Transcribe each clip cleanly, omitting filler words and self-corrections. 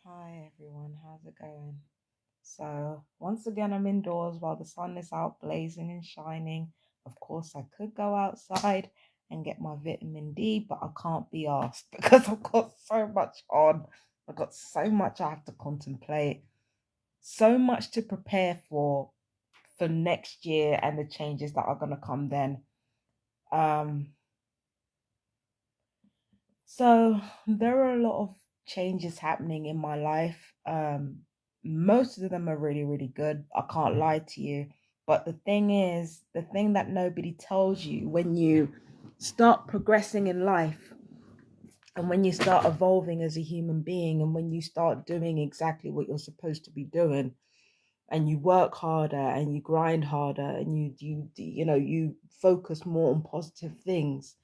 Hi everyone, how's it going? So, once again, I'm indoors while the sun is out blazing and shining. Of course, I could go outside and get my vitamin D, but I can't be asked because I've got so much on. I've got so much I have to contemplate, so much to prepare for next year and the changes that are going to come then. Um, So there are a lot of changes happening in my life. Most of them are really, really good. I can't lie to you. But the thing is, the thing that nobody tells you when you start progressing in life and when you start evolving as a human being and when you start doing exactly what you're supposed to be doing and you work harder and you grind harder and you focus more on positive things,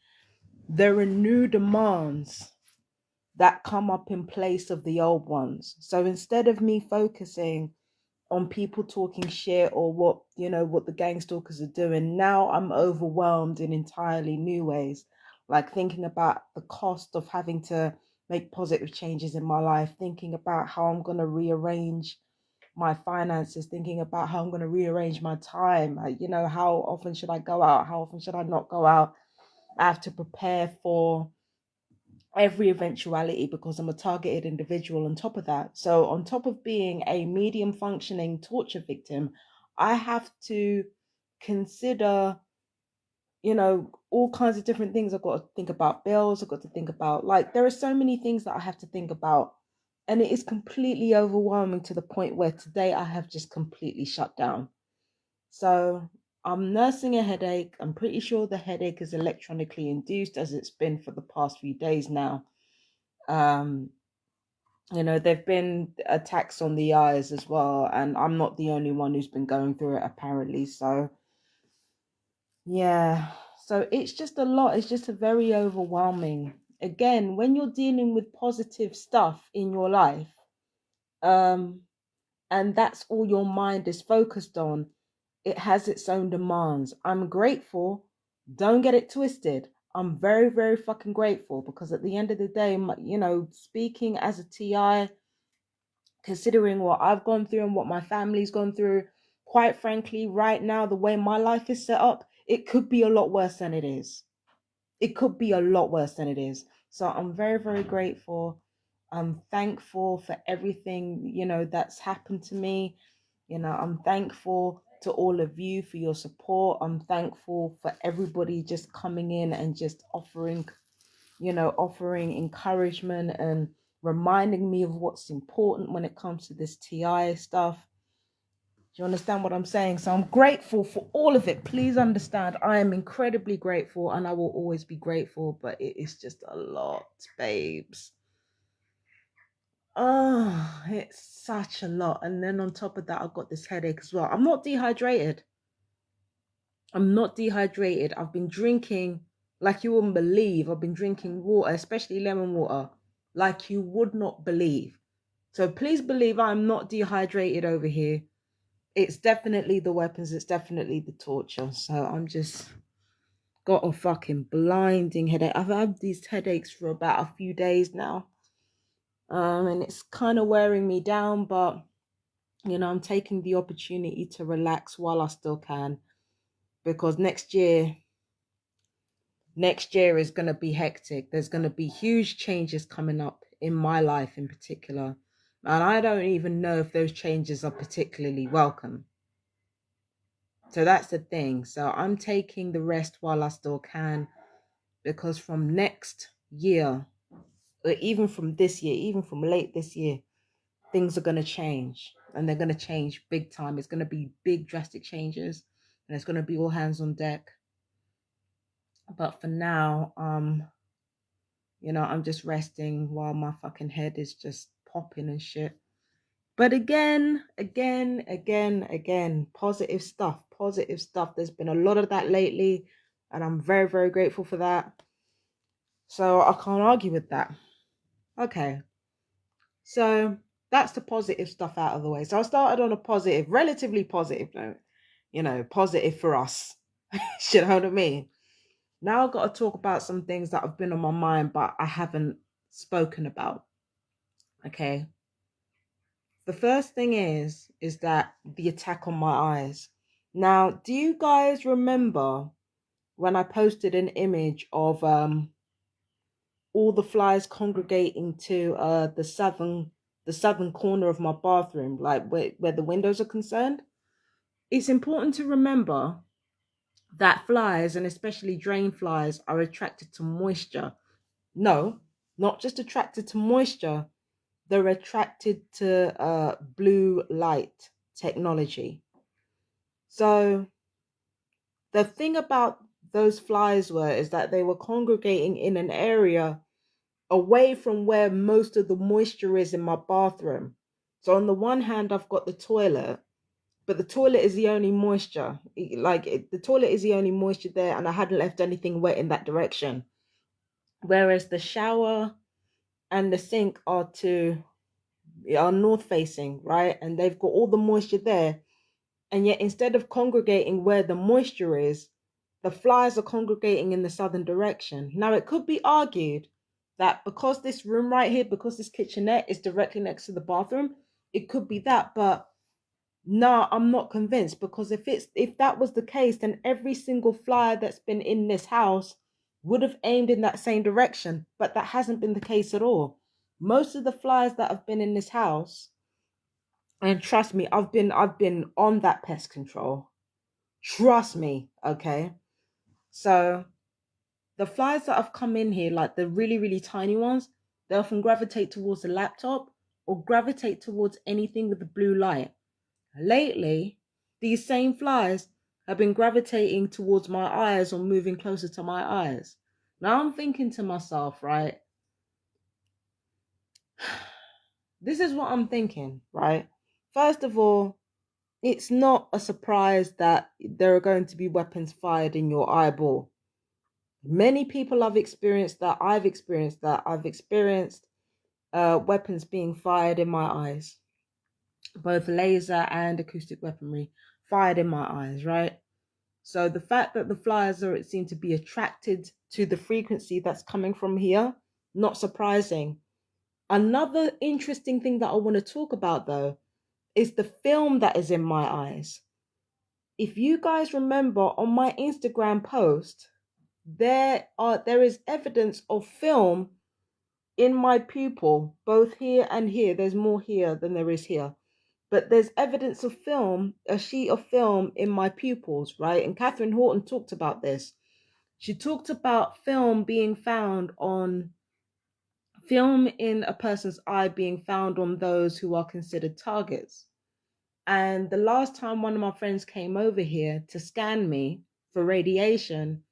there are new demands that come up in place of the old ones. So instead of me focusing on people talking shit or what the gang stalkers are doing, now I'm overwhelmed in entirely new ways. Like thinking about the cost of having to make positive changes in my life, thinking about how I'm going to rearrange my finances, thinking about how I'm going to rearrange my time. How often should I go out? How often should I not go out? I have to prepare for every eventuality because I'm a targeted individual on top of that. So, on top of being a medium functioning torture victim, I have to consider, all kinds of different things. I've got to think about bills, I've got to think about, like, there are so many things that I have to think about. And it is completely overwhelming to the point where today I have just completely shut down. So, I'm nursing a headache. I'm pretty sure the headache is electronically induced as it's been for the past few days now. um there've been attacks on the eyes as well, and I'm not the only one who's been going through it apparently. So yeah, so it's just a lot. It's just a very overwhelming. Again, when you're dealing with positive stuff in your life, um and that's all your mind is focused on, it has its own demands. I'm grateful. Don't get it twisted. I'm very, very fucking grateful because at the end of the day, speaking as a TI, considering what I've gone through and what my family's gone through, quite frankly, right now, the way my life is set up, it could be a lot worse than it is. It could be a lot worse than it is. So I'm very, very grateful. I'm thankful for everything, that's happened to me. I'm thankful to all of you for your support. I'm thankful for everybody just coming in and just offering encouragement and reminding me of what's important when it comes to this TI stuff. Do you understand what I'm saying? So I'm grateful for all of it. Please understand, I am incredibly grateful and I will always be grateful, but it is just a lot, babes. Oh, it's such a lot. And then on top of that, I've got this headache as well. I'm not dehydrated. I'm not dehydrated. I've been drinking like you wouldn't believe. I've been drinking water, especially lemon water, like you would not believe. So please believe I'm not dehydrated over here. It's definitely the weapons, it's definitely the torture. So I'm just got a fucking blinding headache. I've had these headaches for about a few days now. And it's kind of wearing me down, but I'm taking the opportunity to relax while I still can because next year is going to be hectic. There's going to be huge changes coming up in my life in particular. And I don't even know if those changes are particularly welcome. So that's the thing. So I'm taking the rest while I still can because from next year, or even from this year, even from late this year, things are going to change and they're going to change big time. It's going to be big, drastic changes and it's going to be all hands on deck. But for now, I'm just resting while my fucking head is just popping and shit. But again, positive stuff, positive stuff. There's been a lot of that lately, and I'm very, very grateful for that. So I can't argue with that. Okay, so that's the positive stuff out of the way. So I started on a positive, relatively positive note, positive for us. You know what I mean? Now I've got to talk about some things that have been on my mind, but I haven't spoken about. Okay. The first thing is that the attack on my eyes. Now, do you guys remember when I posted an image of all the flies congregating to the southern corner of my bathroom, like where the windows are concerned? It's important to remember that flies, and especially drain flies, are attracted to moisture. No, not just attracted to moisture, they're attracted to blue light technology. So the thing about those flies is that they were congregating in an area away from where most of the moisture is in my bathroom. So on the one hand, I've got the toilet, but the toilet is the only moisture. The toilet is the only moisture there, and I hadn't left anything wet in that direction. Whereas the shower and the sink are north facing, right? And they've got all the moisture there. And yet, instead of congregating where the moisture is, the flies are congregating in the southern direction. Now, it could be argued that because this room right here, because this kitchenette is directly next to the bathroom, it could be that. But no, I'm not convinced, because if that was the case, then every single fly that's been in this house would have aimed in that same direction. But that hasn't been the case at all. Most of the flies that have been in this house, and trust me, I've been on that pest control. Trust me, okay? So the flies that have come in here, like the really, really tiny ones, they often gravitate towards the laptop or gravitate towards anything with the blue light. Lately, these same flies have been gravitating towards my eyes or moving closer to my eyes. Now I'm thinking to myself, right? This is what I'm thinking, right? First of all, it's not a surprise that there are going to be weapons fired in your eyeball. Many people have experienced that. I've experienced that. I've experienced weapons being fired in my eyes, both laser and acoustic weaponry fired in my eyes, right? So the fact that the flies are seem to be attracted to the frequency that's coming from here, not surprising. Another interesting thing that I want to talk about, though, is the film that is in my eyes. If you guys remember on my Instagram post, there is evidence of film in my pupil, both here and here. There's more here than there is here. But there's evidence of film, a sheet of film in my pupils, right? And Catherine Horton talked about this. She talked about film in a person's eye being found on those who are considered targets. And the last time one of my friends came over here to scan me for radiation,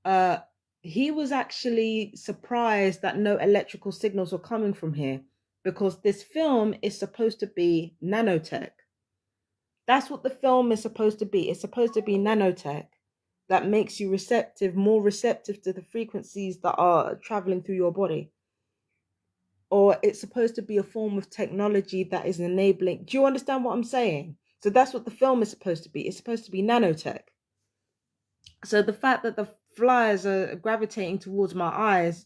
uh, he was actually surprised that no electrical signals were coming from here, because this film is supposed to be nanotech. That's what the film is supposed to be. It's supposed to be nanotech that makes you more receptive to the frequencies that are traveling through your body. Or it's supposed to be a form of technology that is enabling. Do you understand what I'm saying? So that's what the film is supposed to be. It's supposed to be nanotech. So the fact that the flies are gravitating towards my eyes,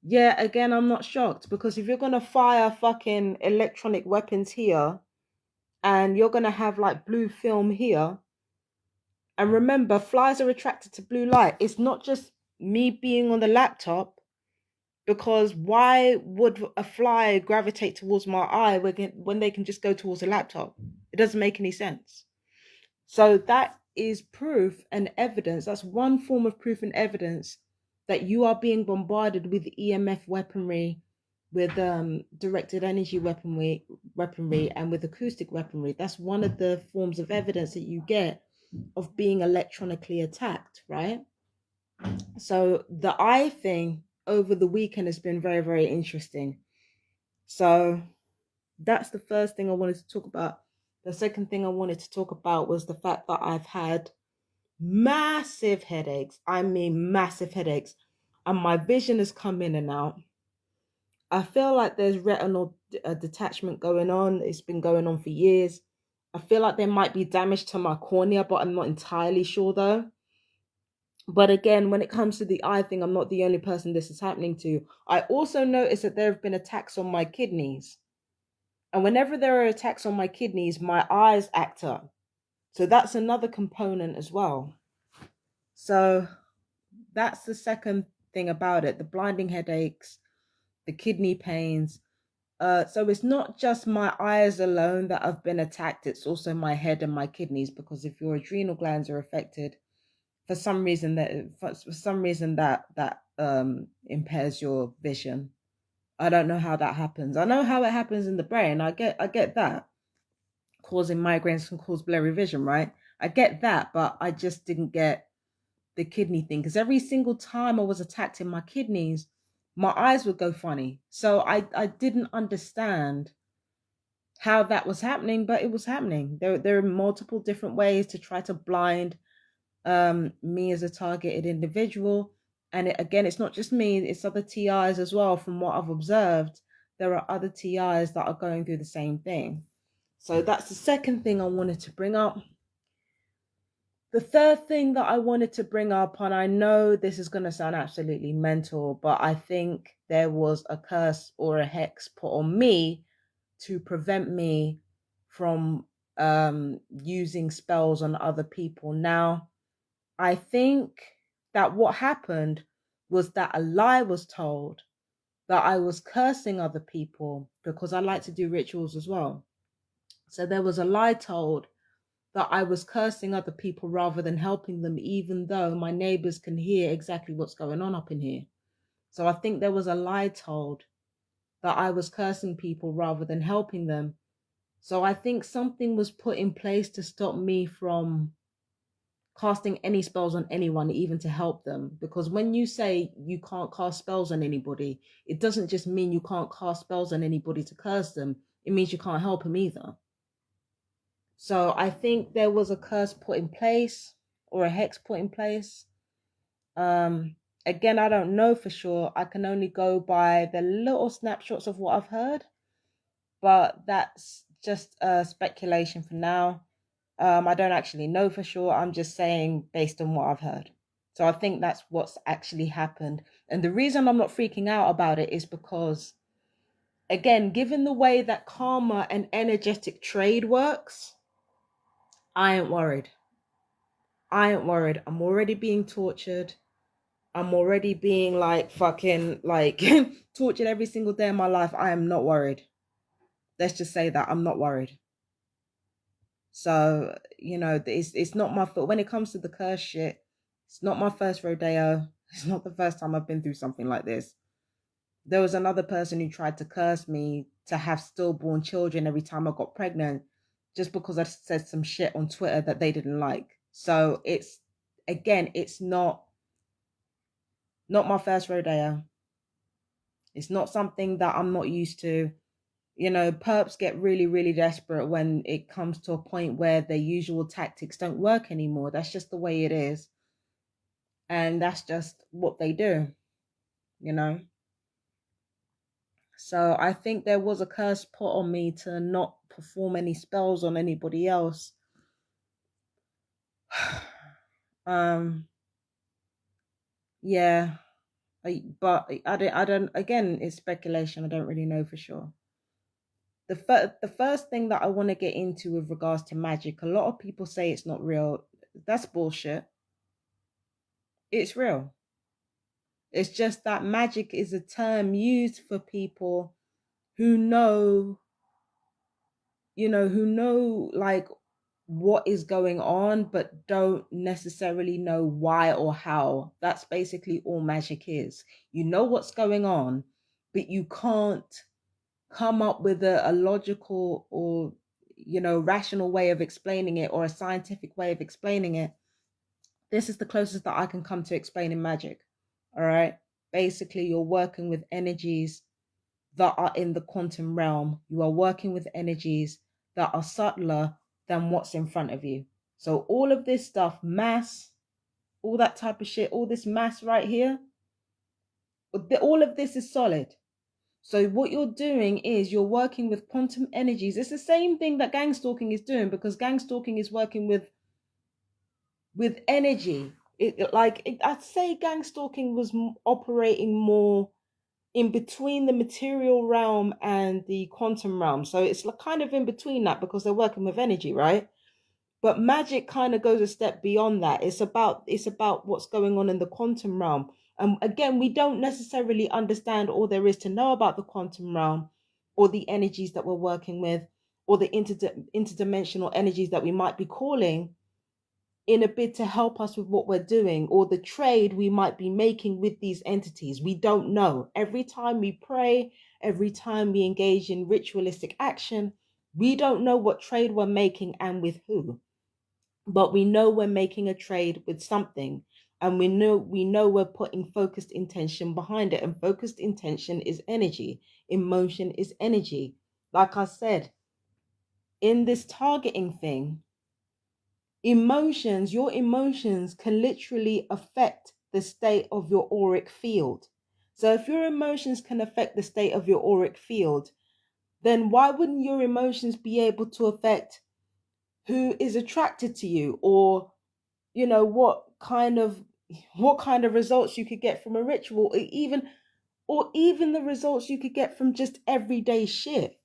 yeah, again, I'm not shocked, because if you're going to fire fucking electronic weapons here and you're going to have like blue film here, and remember, flies are attracted to blue light. It's not just me being on the laptop, because why would a fly gravitate towards my eye when they can just go towards a laptop? It doesn't make any sense. So that is proof and evidence. That's one form of proof and evidence that you are being bombarded with EMF weaponry, with directed energy weaponry, and with acoustic weaponry. That's one of the forms of evidence that you get of being electronically attacked, right? So the eye thing over the weekend has been very, very interesting. So that's the first thing I wanted to talk about. The second thing I wanted to talk about was the fact that I've had massive headaches. I mean, massive headaches. And my vision has come in and out. I feel like there's retinal detachment going on. It's been going on for years. I feel like there might be damage to my cornea, but I'm not entirely sure though. But again, when it comes to the eye thing, I'm not the only person this is happening to. I also noticed that there have been attacks on my kidneys. And whenever there are attacks on my kidneys, my eyes act up. So that's another component as well. So that's the second thing about it, the blinding headaches, the kidney pains. So it's not just my eyes alone that have been attacked, it's also my head and my kidneys, because if your adrenal glands are affected, for some reason that impairs your vision. I don't know how that happens. I know how it happens in the brain. I get that. Causing migraines can cause blurry vision, right? I get that, but I just didn't get the kidney thing, because every single time I was attacked in my kidneys, my eyes would go funny. So I didn't understand how that was happening, but it was happening. There are multiple different ways to try to blind me as a targeted individual. And again, it's not just me, it's other TIs as well. From what I've observed, there are other TIs that are going through the same thing. So that's the second thing I wanted to bring up. The third thing that I wanted to bring up, and I know this is going to sound absolutely mental, but I think there was a curse or a hex put on me to prevent me from using spells on other people. Now, I think that what happened was that a lie was told that I was cursing other people, because I like to do rituals as well. So there was a lie told that I was cursing other people rather than helping them, even though my neighbors can hear exactly what's going on up in here. So I think there was a lie told that I was cursing people rather than helping them. So I think something was put in place to stop me from casting any spells on anyone, even to help them. Because when you say you can't cast spells on anybody, it doesn't just mean you can't cast spells on anybody to curse them. It means you can't help them either. So I think there was a curse put in place, or a hex put in place. Again, I don't know for sure. I can only go by the little snapshots of what I've heard, but that's just speculation for now. I don't actually know for sure. I'm just saying based on what I've heard. So I think that's what's actually happened. And the reason I'm not freaking out about it is because, again, given the way that karma and energetic trade works, I ain't worried. I ain't worried. I'm already being tortured. I'm already being like fucking like tortured every single day of my life. I am not worried. Let's just say that I'm not worried. So, it's not my fault. When it comes to the curse shit, it's not my first rodeo. It's not the first time I've been through something like this. There was another person who tried to curse me to have stillborn children every time I got pregnant, just because I said some shit on Twitter that they didn't like. So it's not my first rodeo. It's not something that I'm not used to. Perps get really, really desperate when it comes to a point where their usual tactics don't work anymore. That's just the way it is. And that's just what they do, you know? So I think there was a curse put on me to not perform any spells on anybody else. Yeah. But I don't, again, it's speculation. I don't really know for sure. The first thing that I want to get into with regards to magic, a lot of people say it's not real. That's bullshit. It's real. It's just that magic is a term used for people who know, who know like what is going on, but don't necessarily know why or how. That's basically all magic is. You know what's going on, but you can't come up with a logical or rational way of explaining it, or a scientific way of explaining it. This is the closest that I can come to explaining magic. All right, basically you're working with energies that are in the quantum realm. You are working with energies that are subtler than what's in front of you. So all of this stuff, mass, all that type of shit, all this mass right here, all of this is solid. So what you're doing is you're working with quantum energies. It's the same thing that gang stalking is doing, because gang stalking is working with energy. I'd say gang stalking was operating more in between the material realm and the quantum realm. So it's like kind of in between that because they're working with energy, right? But magic kind of goes a step beyond that. It's about what's going on in the quantum realm. And again, we don't necessarily understand all there is to know about the quantum realm or the energies that we're working with or the interdimensional energies that we might be calling in a bid to help us with what we're doing or the trade we might be making with these entities. We don't know. Every time we pray, every time we engage in ritualistic action, we don't know what trade we're making and with who. But we know we're making a trade with something, and we know we're putting focused intention behind it, and focused intention is energy. Emotion is energy. Like I said, in this targeting thing, your emotions can literally affect the state of your auric field. So if your emotions can affect the state of your auric field, then why wouldn't your emotions be able to affect who is attracted to you, or what kind of results you could get from a ritual, or even the results you could get from just everyday shit?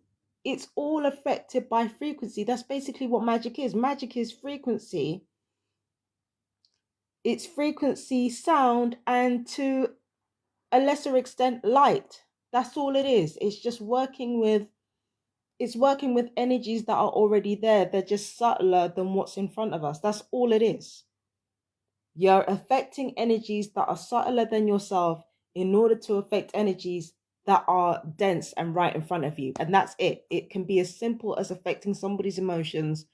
It's all affected by frequency. That's basically what magic is. Magic is frequency. It's frequency, sound, and to a lesser extent, light. That's all it is. It's working with energies that are already there. They're just subtler than what's in front of us. That's all it is. You're affecting energies that are subtler than yourself in order to affect energies that are dense and right in front of you. And that's it. It can be as simple as affecting somebody's emotions,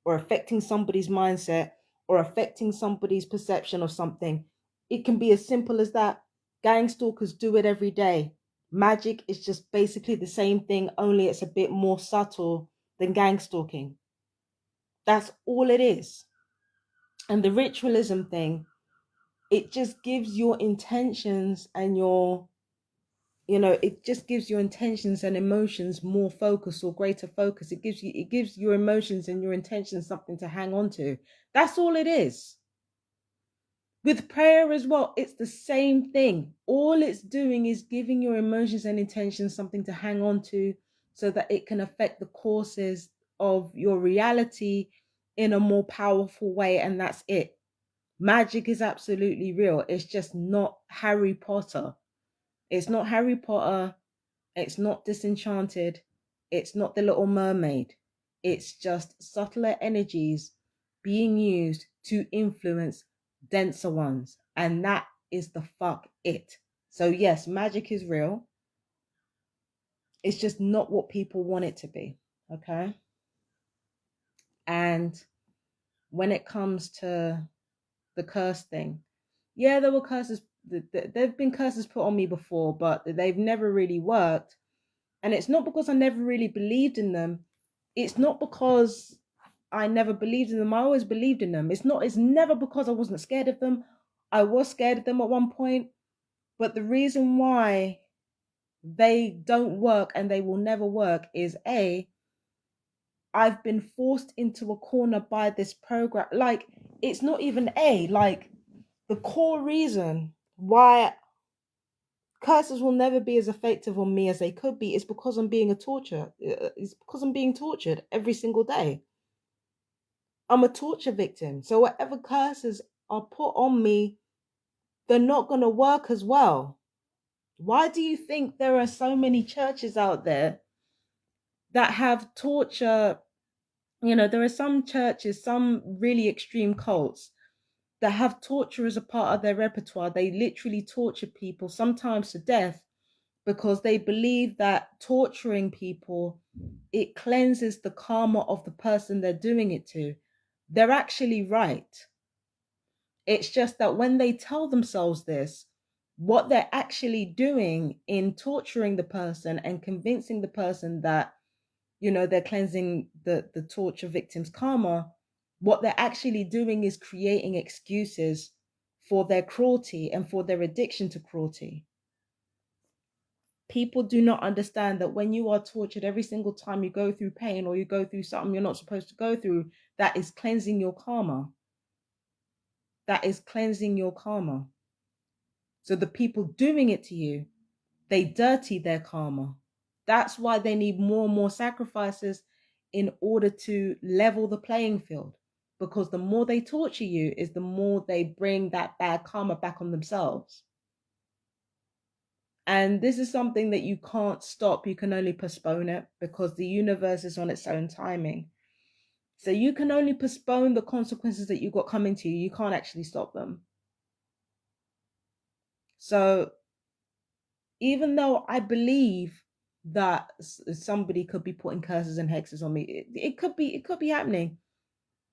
or affecting somebody's mindset, or affecting somebody's perception of something. It can be as simple as that. Gang stalkers do it every day. Magic is just basically the same thing, only it's a bit more subtle than gang stalking. That's all it is. And the ritualism thing, it just gives your intentions and it just gives your intentions and emotions more focus or greater focus. It gives your emotions and your intentions something to hang on to. That's all it is. With prayer as well, it's the same thing. All it's doing is giving your emotions and intentions something to hang on to so that it can affect the courses of your reality in a more powerful way. And that's it. Magic is absolutely real. It's just not Harry Potter. It's not Harry Potter. It's not Disenchanted. It's not The Little Mermaid. It's just subtler energies being used to influence denser ones. And that is the fuck it. So, yes, magic is real. It's just not what people want it to be. Okay. And when it comes to the curse thing, yeah, there were curses. There've been curses put on me before, but they've never really worked. And it's not because I never really believed in them. It's not because I never believed in them. I always believed in them. It's never because I wasn't scared of them. I was scared of them at one point, but the reason why they don't work and they will never work is I've been forced into a corner by this program. Like, it's not even like the core reason why curses will never be as effective on me as they could be is because it's because I'm being tortured every single day. I'm a torture victim. So whatever curses are put on me, they're not going to work as well. Why do you think there are so many churches out there that have torture? There are some churches, some really extreme cults that have torture as a part of their repertoire. They literally torture people, sometimes to death, because they believe that torturing people, it cleanses the karma of the person they're doing it to. They're actually right. It's just that when they tell themselves this, what they're actually doing in torturing the person and convincing the person that, they're cleansing the torture victim's karma, what they're actually doing is creating excuses for their cruelty and for their addiction to cruelty. People do not understand that when you are tortured every single time you go through pain or you go through something you're not supposed to go through, that is cleansing your karma. That is cleansing your karma. So the people doing it to you, They dirty their karma. That's why they need more and more sacrifices in order to level the playing field. Because the more they torture you, is the more they bring that bad karma back on themselves. And this is something that you can't stop. You can only postpone it because the universe is on its own timing. So you can only postpone the consequences that you got coming to you. You can't actually stop them. So even though I believe that somebody could be putting curses and hexes on me, it could be happening,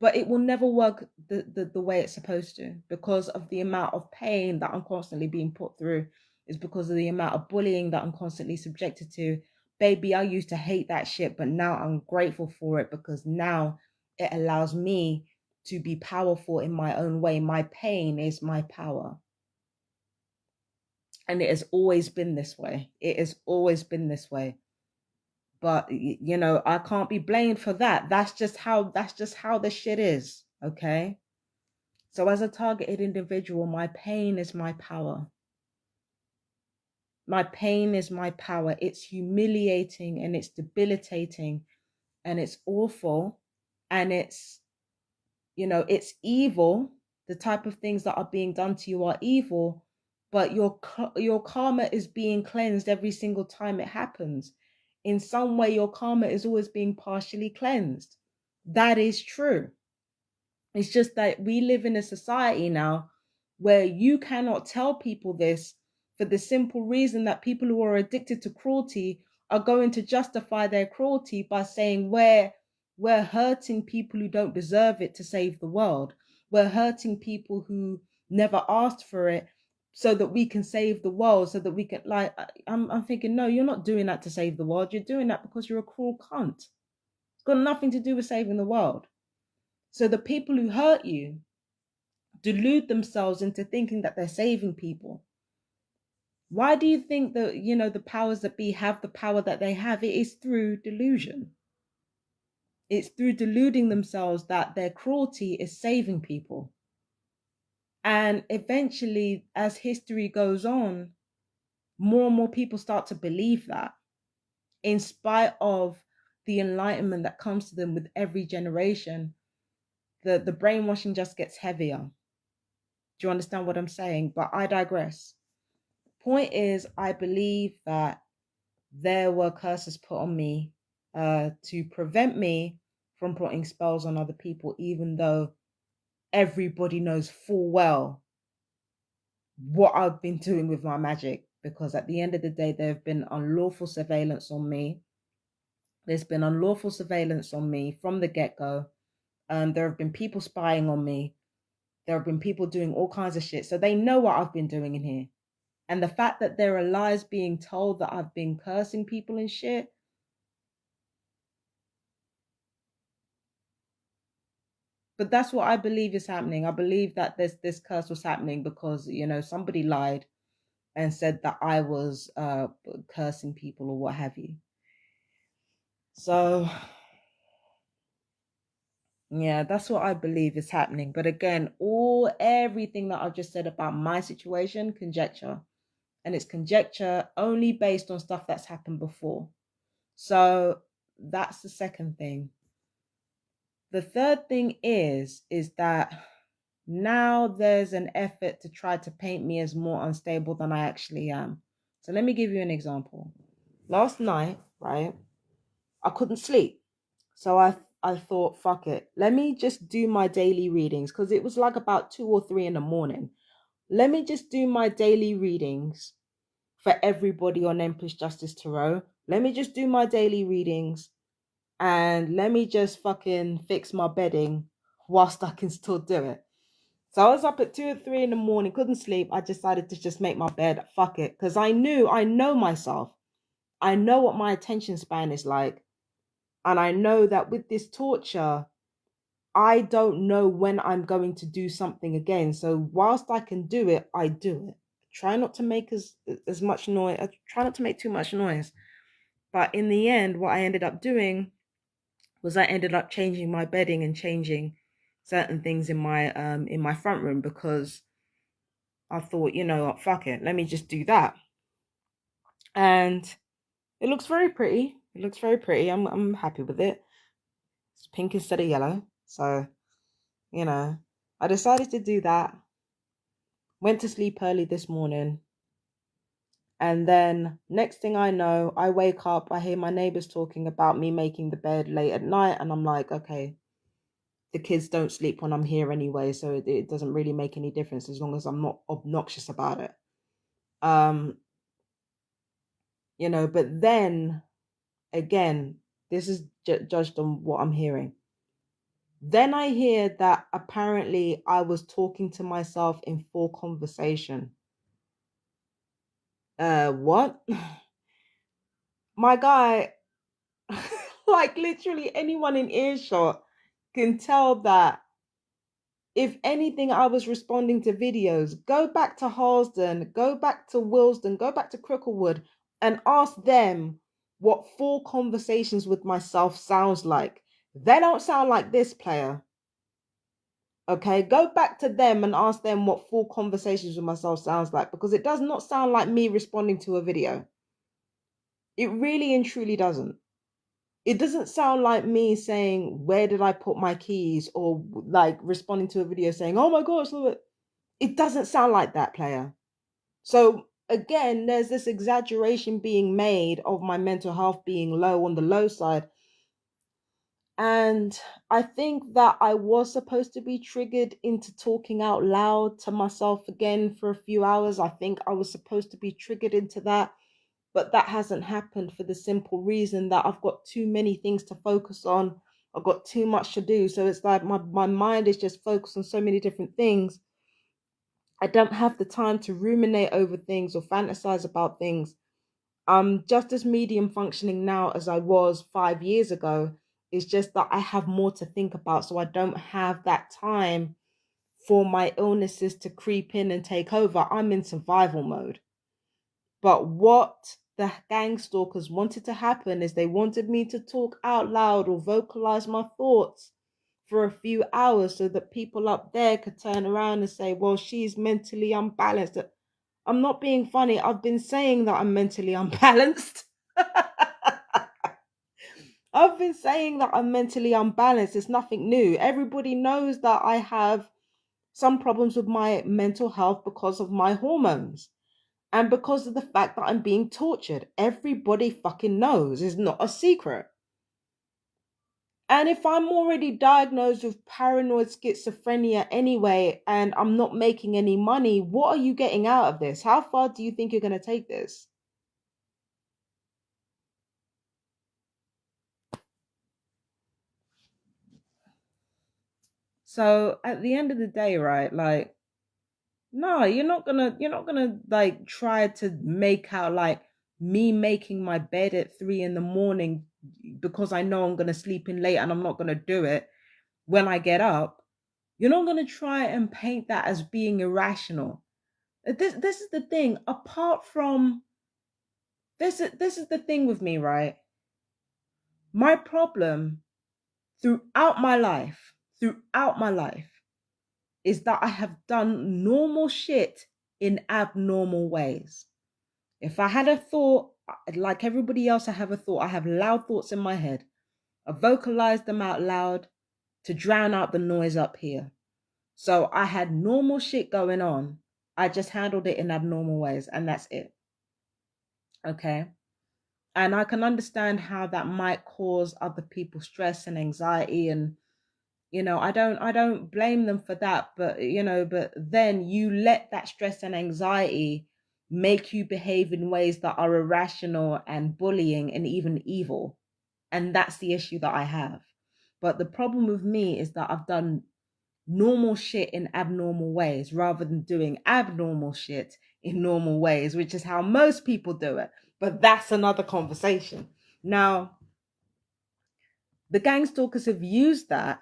but it will never work the way it's supposed to, because of the amount of pain that I'm constantly being put through. Is because of the amount of bullying that I'm constantly subjected to. Baby, I used to hate that shit, but now I'm grateful for it, because now it allows me to be powerful in my own way. My pain is my power. And it has always been this way. It has always been this way. But I can't be blamed for that. That's just how the shit is. Okay. So as a targeted individual, my pain is my power. My pain is my power. It's humiliating and it's debilitating and it's awful and it's evil. The type of things that are being done to you are evil, but your karma is being cleansed every single time it happens. In some way, your karma is always being partially cleansed. That is true. It's just that we live in a society now where you cannot tell people this, for the simple reason that people who are addicted to cruelty are going to justify their cruelty by saying we're hurting people who don't deserve it to save the world. We're hurting people who never asked for it so that we can save the world, so that we can, like, I'm thinking, no, you're not doing that to save the world. You're doing that because you're a cruel cunt. It's got nothing to do with saving the world. So the people who hurt you delude themselves into thinking that they're saving people. Why do you think that, the powers that be have the power that they have? It is through delusion. It's through deluding themselves that their cruelty is saving people. And eventually, as history goes on, more and more people start to believe that, in spite of the enlightenment that comes to them with every generation. The brainwashing just gets heavier. Do you understand what I'm saying? But I digress. Point is, I believe that there were curses put on me to prevent me from putting spells on other people, even though everybody knows full well what I've been doing with my magic. Because at the end of the day, there have been unlawful surveillance on me. There's been unlawful surveillance on me from the get-go. There have been people spying on me. There have been people doing all kinds of shit. So they know what I've been doing in here. And the fact that there are lies being told that I've been cursing people and shit. But that's what I believe is happening. I believe that this curse was happening because, somebody lied and said that I was cursing people or what have you. So, yeah, that's what I believe is happening. But again, everything that I've just said about my situation, conjecture. And it's conjecture only based on stuff that's happened before. So that's the second thing. The third thing is that now there's an effort to try to paint me as more unstable than I actually am. So let me give you an example. Last night, right, I couldn't sleep. So I thought, fuck it. Let me just do my daily readings, because it was like about 2 or 3 in the morning. Let me just do my daily readings for everybody on Empress Justice Tarot. Let me just do my daily readings and let me just fucking fix my bedding whilst I can still do it. So I was up at 2 or 3 in the morning, couldn't sleep. I decided to just make my bed. Fuck it. Because I know myself. I know what my attention span is like. And I know that with this torture, I don't know when I'm going to do something again. So whilst I can do it, I do it. Try not to make as much noise. I try not to make too much noise. But in the end, what I ended up doing was I ended up changing my bedding and changing certain things in my front room, because I thought, fuck it, let me just do that. And it looks very pretty. It looks very pretty. I'm happy with it. It's pink instead of yellow. So, you know, I decided to do that. Went to sleep early this morning. And then next thing I know, I wake up, I hear my neighbors talking about me making the bed late at night, and I'm like, okay, the kids don't sleep when I'm here anyway, so it doesn't really make any difference as long as I'm not obnoxious about it. Um, but then again, this is judged on what I'm hearing. Then I hear that apparently I was talking to myself in full conversation. What? My guy, like literally anyone in earshot can tell that if anything, I was responding to videos. Go back to Harlesden, go back to Willesden, go back to Cricklewood and ask them what full conversations with myself sounds like. They don't sound like this, player. Okay, go back to them and ask them what full conversations with myself sounds like, because it does not sound like me responding to a video. It really and truly doesn't. It doesn't sound like me saying, where did I put my keys? Or like responding to a video saying, oh my gosh, look. It doesn't sound like that, player. So again, there's this exaggeration being made of my mental health being low on the low side. And I think that I was supposed to be triggered into talking out loud to myself again for a few hours. I think I was supposed to be triggered into that, but that hasn't happened for the simple reason that I've got too many things to focus on. I've got too much to do. So it's like my mind is just focused on so many different things. I don't have the time to ruminate over things or fantasize about things. I'm just as medium functioning now as I was 5 years ago. It's just that I have more to think about. So I don't have that time for my illnesses to creep in and take over. I'm in survival mode. But what the gang stalkers wanted to happen is they wanted me to talk out loud or vocalize my thoughts for a few hours so that people up there could turn around and say, well, she's mentally unbalanced. I'm not being funny. I've been saying that I'm mentally unbalanced. I've been saying that I'm mentally unbalanced. It's nothing new. Everybody knows that I have some problems with my mental health because of my hormones and because of the fact that I'm being tortured. Everybody fucking knows. It's not a secret. And if I'm already diagnosed with paranoid schizophrenia anyway, and I'm not making any money, what are you getting out of this? How far do you think you're going to take this? So at the end of the day, right, like, no, you're not gonna like try to make out like me making my bed at 3 in the morning because I know I'm gonna sleep in late and I'm not gonna do it when I get up. You're not gonna try and paint that as being irrational. This is the thing. Apart from this is the thing with me, right? My problem throughout my life is that I have done normal shit in abnormal ways. If I had a thought, like everybody else, I have a thought. I have loud thoughts in my head. I vocalize them out loud to drown out the noise up here. So I had normal shit going on. I just handled it in abnormal ways, and that's it. Okay. And I can understand how that might cause other people stress and anxiety, and I don't blame them for that, but but then you let that stress and anxiety make you behave in ways that are irrational and bullying and even evil. And that's the issue that I have. But the problem with me is that I've done normal shit in abnormal ways rather than doing abnormal shit in normal ways, which is how most people do it. But that's another conversation. Now, the gang stalkers have used that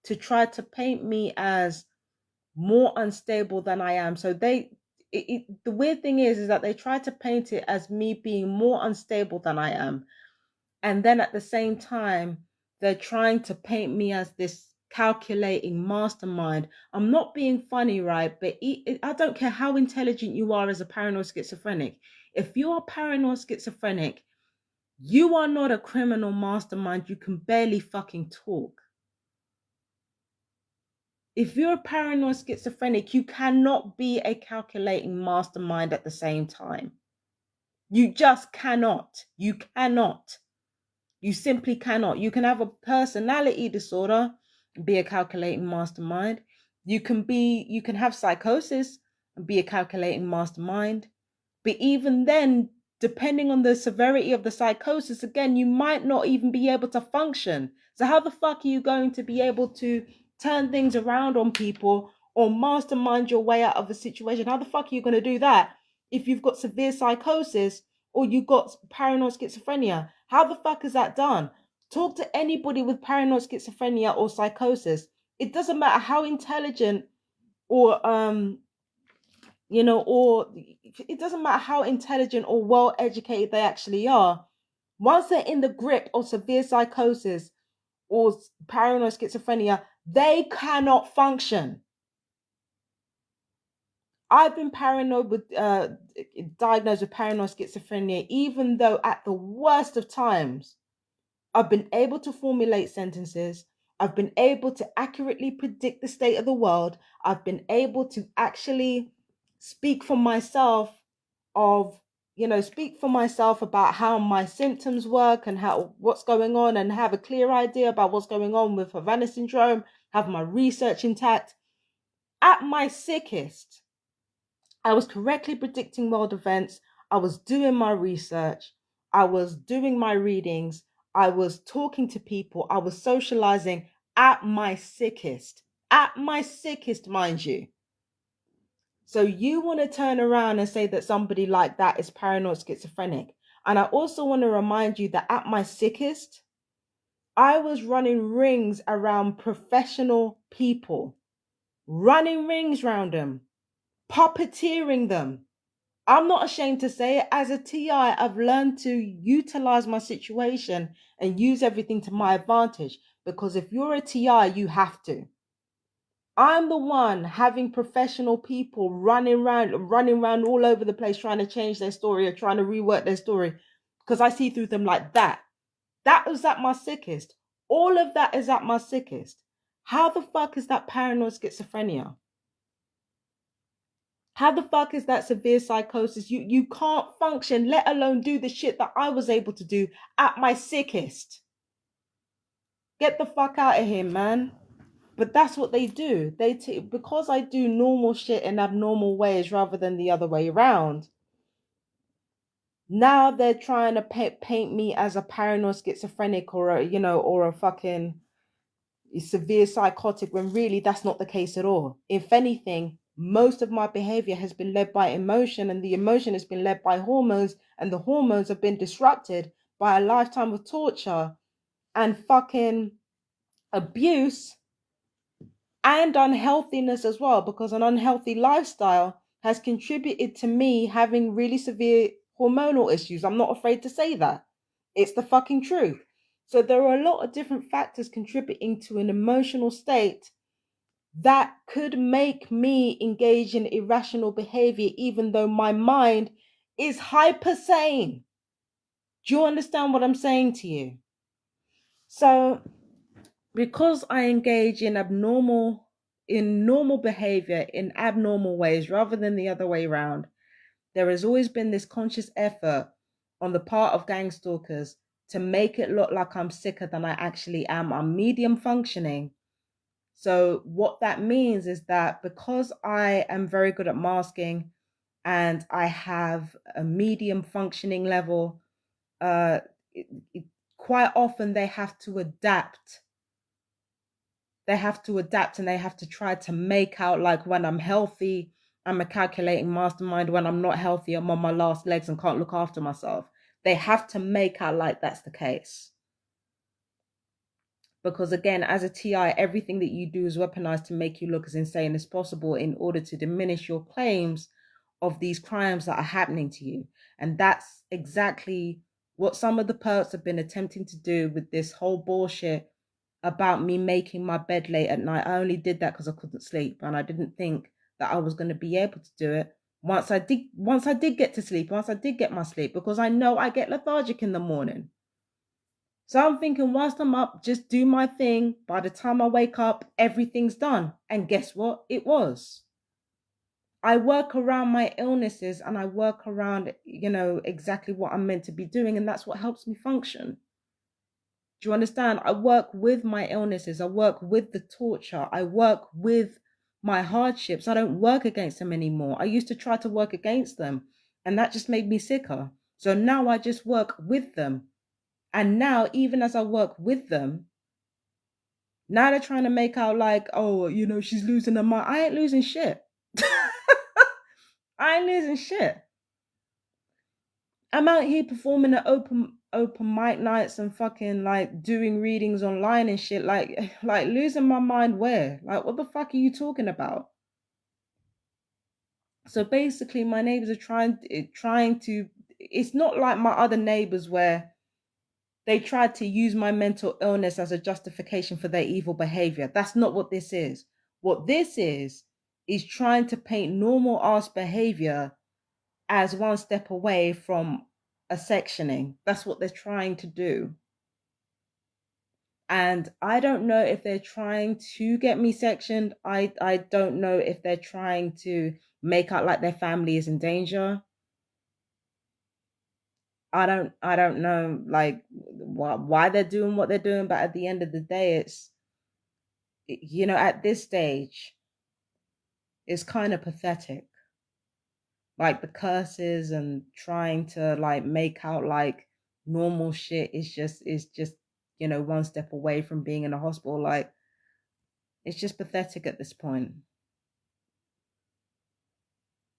to try to paint me as more unstable than I am. So the weird thing is that they try to paint it as me being more unstable than I am. And then at the same time, they're trying to paint me as this calculating mastermind. I'm not being funny, right? But I don't care how intelligent you are as a paranoid schizophrenic. If you're paranoid schizophrenic, you are not a criminal mastermind. You can barely fucking talk. If you're a paranoid schizophrenic, you cannot be a calculating mastermind at the same time. You just cannot. You cannot. You simply cannot. You can have a personality disorder and be a calculating mastermind. You can have psychosis and be a calculating mastermind. But even then, depending on the severity of the psychosis, again, you might not even be able to function. So how the fuck are you going to be able to turn things around on people or mastermind your way out of a situation? How the fuck are you going to do that if you've got severe psychosis or you've got paranoid schizophrenia? How the fuck is that done? Talk to anybody with paranoid schizophrenia or psychosis. It doesn't matter how intelligent or or it doesn't matter how intelligent or well educated they actually are. Once they're in the grip of severe psychosis or paranoid schizophrenia, they cannot function. I've been diagnosed with paranoid schizophrenia, even though at the worst of times, I've been able to formulate sentences. I've been able to accurately predict the state of the world. I've been able to actually speak for myself speak for myself about how my symptoms work and how what's going on, and have a clear idea about what's going on with Havana syndrome, have my research intact. At my sickest, I was correctly predicting world events. I was doing my research. I was doing my readings. I was talking to people. I was socializing at my sickest. At my sickest, mind you. So you want to turn around and say that somebody like that is paranoid schizophrenic. And I also want to remind you that at my sickest, I was running rings around professional people, running rings around them, puppeteering them. I'm not ashamed to say it. As a TI, I've learned to utilize my situation and use everything to my advantage. Because if you're a TI, you have to. I'm the one having professional people running around all over the place trying to change their story or trying to rework their story because I see through them like that. That was at my sickest. All of that is at my sickest. How the fuck is that paranoid schizophrenia? How the fuck is that severe psychosis? You can't function, let alone do the shit that I was able to do at my sickest. Get the fuck out of here, man. But that's what they do. Because I do normal shit in abnormal ways rather than the other way around. Now they're trying to paint me as a paranoid schizophrenic or a fucking severe psychotic, when really that's not the case at all. If anything, most of my behavior has been led by emotion, and the emotion has been led by hormones, and the hormones have been disrupted by a lifetime of torture and fucking abuse and unhealthiness as well, because an unhealthy lifestyle has contributed to me having really severe hormonal issues. I'm not afraid to say that. It's the fucking truth. So there are a lot of different factors contributing to an emotional state that could make me engage in irrational behavior, even though my mind is hyper sane. Do you understand what I'm saying to you? So because I engage in normal behavior in abnormal ways rather than the other way around, there has always been this conscious effort on the part of gang stalkers to make it look like I'm sicker than I actually am. I'm medium functioning. So what that means is that because I am very good at masking and I have a medium functioning level, uh, quite often they have to adapt. They have to adapt and they have to try to make out like when I'm healthy, I'm a calculating mastermind. When I'm not healthy, I'm on my last legs and can't look after myself. They have to make out like that's the case. Because again, as a TI, everything that you do is weaponized to make you look as insane as possible in order to diminish your claims of these crimes that are happening to you. And that's exactly what some of the perps have been attempting to do with this whole bullshit about me making my bed late at night. I only did that because I couldn't sleep, and I didn't think that I was going to be able to do it Once I did get to sleep, once I did get my sleep, because I know I get lethargic in the morning. So I'm thinking, whilst I'm up, just do my thing. By the time I wake up, everything's done. And guess what? It was. I work around my illnesses and I work around, exactly what I'm meant to be doing. And that's what helps me function. Do you understand? I work with my illnesses. I work with the torture. I work with my hardships. I don't work against them anymore. I used to try to work against them, and that just made me sicker. So now I just work with them. And now, even as I work with them, now they're trying to make out like, oh, she's losing her mind. I ain't losing shit. I ain't losing shit. I'm out here performing at open mic nights and fucking like doing readings online and shit. Like losing my mind where? Like, what the fuck are you talking about? So basically, my neighbors are trying to. It's not like my other neighbors where they tried to use my mental illness as a justification for their evil behavior. That's not what this is. What this is trying to paint normal ass behavior as one step away from a sectioning. That's what they're trying to do. And I don't know if they're trying to get me sectioned. I don't know if they're trying to make out like their family is in danger. I don't know like why they're doing what they're doing, but at the end of the day, it's at this stage, it's kind of pathetic. Like the curses and trying to like make out like normal shit is just one step away from being in a hospital. Like it's just pathetic at this point.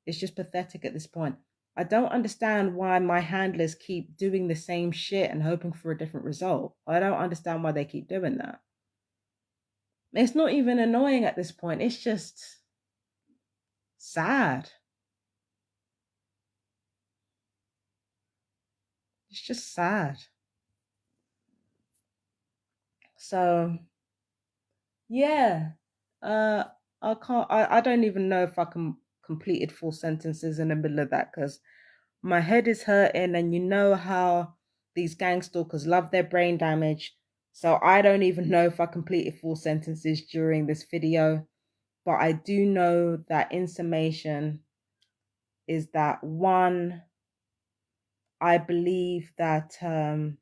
It's just pathetic at this point. I don't understand why my handlers keep doing the same shit and hoping for a different result. I don't understand why they keep doing that. It's not even annoying at this point. It's just sad. It's just sad. So yeah. Uh I don't even know if I can completed full sentences in the middle of that because my head is hurting and you know how these gang stalkers love their brain damage. So I don't even know if I completed full sentences during this video. But I do know that in summation is that one, I believe that the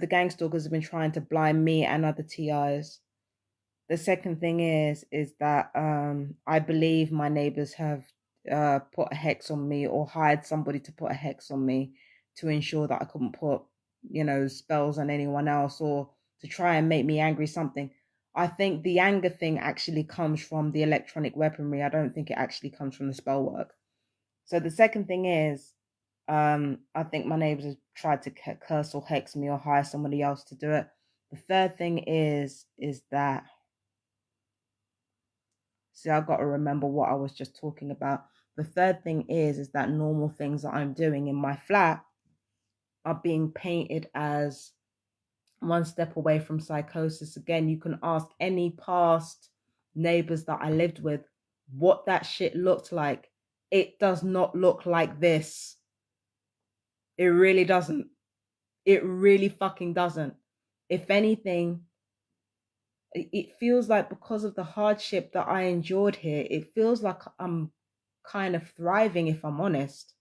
gang stalkers have been trying to blind me and other TIs. The second thing is that I believe my neighbors have put a hex on me or hired somebody to put a hex on me to ensure that I couldn't put, spells on anyone else or to try and make me angry something. I think the anger thing actually comes from the electronic weaponry. I don't think it actually comes from the spell work. So the second thing is, I think my neighbors have tried to curse or hex me or hire somebody else to do it. The third thing is that, see, I've got to remember what I was just talking about. The third thing is that normal things that I'm doing in my flat are being painted as one step away from psychosis. Again, you can ask any past neighbors that I lived with what that shit looked like. It does not look like this. It really doesn't. It really fucking doesn't. If anything, it feels like because of the hardship that I endured here, it feels like I'm kind of thriving, if I'm honest.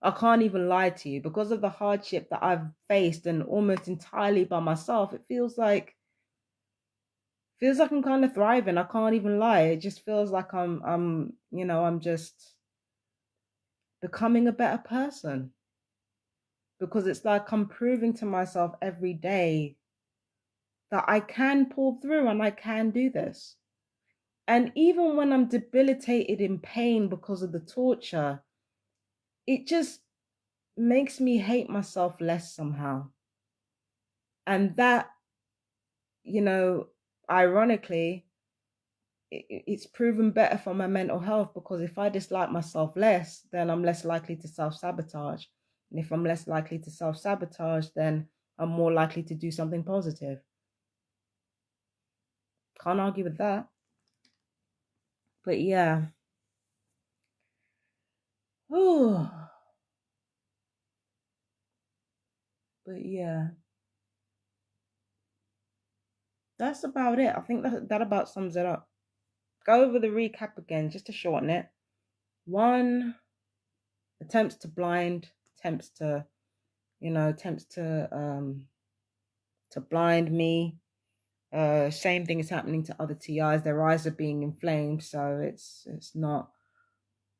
I can't even lie to you. Because of the hardship that I've faced and almost entirely by myself, it feels like I'm kind of thriving. I can't even lie. It just feels like I'm just becoming a better person. Because it's like I'm proving to myself every day that I can pull through and I can do this. And even when I'm debilitated in pain because of the torture, it just makes me hate myself less somehow. And that, you know, ironically, it's proven better for my mental health because if I dislike myself less, then I'm less likely to self-sabotage. And if I'm less likely to self-sabotage, then I'm more likely to do something positive. Can't argue with that. But yeah, Oh, but yeah, that's about it. I think that about sums it up. Go over the recap again, just to shorten it. One, attempts to blind, attempts to, attempts to blind me. Same thing is happening to other TIs. Their eyes are being inflamed, so it's not,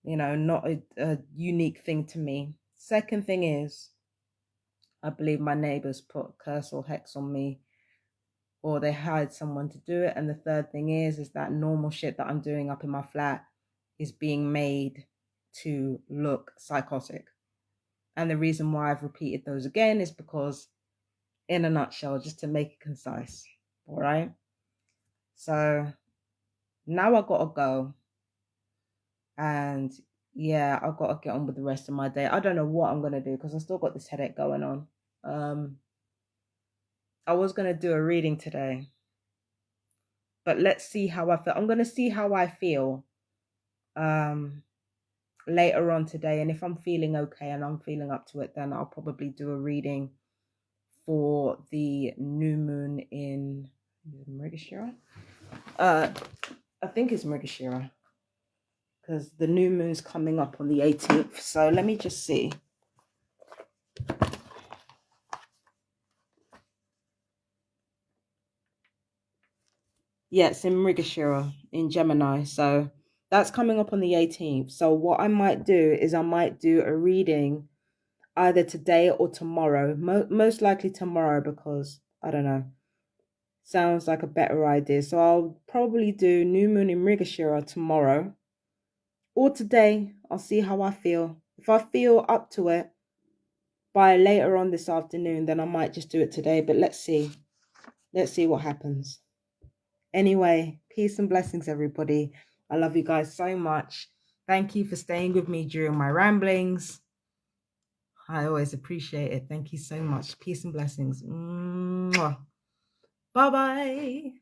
not a unique thing to me. Second thing is, I believe my neighbors put curse or hex on me, or they hired someone to do it. And the third thing is that normal shit that I'm doing up in my flat is being made to look psychotic. And the reason why I've repeated those again is because, in a nutshell, just to make it concise. All right. So now I gotta go. And yeah, I've got to get on with the rest of my day. I don't know what I'm gonna do because I still got this headache going on. I was gonna do a reading today, but let's see how I feel. I'm gonna see how I feel later on today, and if I'm feeling okay and I'm feeling up to it, then I'll probably do a reading for the new moon in Mrigashira. I think it's Mrigashira because the new moon's coming up on the 18th. So let me just see. Yeah, it's in Mrigashira in Gemini. So that's coming up on the 18th. So what I might do is I might do a reading either today or tomorrow. Most likely tomorrow because I don't know. Sounds like a better idea. So I'll probably do new moon in Mrigashira tomorrow or today. I'll see how I feel. If I feel up to it by later on this afternoon, then I might just do it today. But let's see. Let's see what happens. Anyway, peace and blessings, everybody. I love you guys so much. Thank you for staying with me during my ramblings. I always appreciate it. Thank you so much. Peace and blessings. Bye bye.